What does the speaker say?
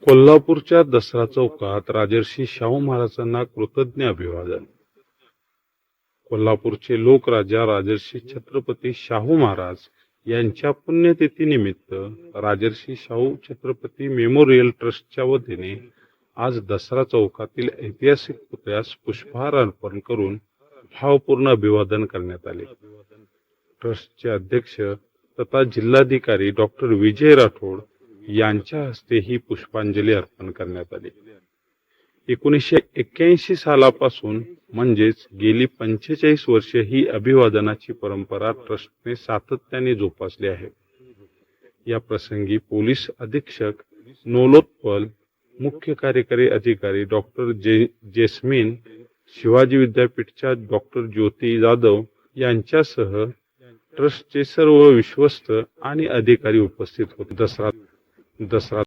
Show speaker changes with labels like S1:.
S1: कोल्हापूरच्या दसरा चौकात राजर्षी शाहू महाराजांना कृतज्ञ अभिवादन. कोल्हापूरचे लोकराजा राजर्षी छत्रपती शाहू महाराज यांच्या पुण्यतिथीनिमित्त राजर्षी शाहू छत्रपती मेमोरियल ट्रस्टच्या वतीने आज दसरा चौकातील ऐतिहासिक पुतळ्यास पुष्पहार अर्पण करून भावपूर्ण अभिवादन करण्यात आले. ट्रस्टचे अध्यक्ष तथा जिल्हाधिकारी डॉक्टर विजय राठोड यांच्या हस्ते ही पुष्पांजली अर्पण करण्यात आली. 1981 सालापासून म्हणजेच गेली 45 वर्षे ही अभिवादनाची परंपरा ट्रस्टने सातत्याने जोपासली आहे. या प्रसंगी पोलीस अधीक्षक नौलोत्पल, मुख्य कार्यकारी अधिकारी डॉक्टर जेस्मिन, शिवाजी विद्यापीठच्या डॉक्टर ज्योती जाधव यांच्यासह ट्रस्टचे सर्व विश्वस्त आणि अधिकारी उपस्थित होते. दसरा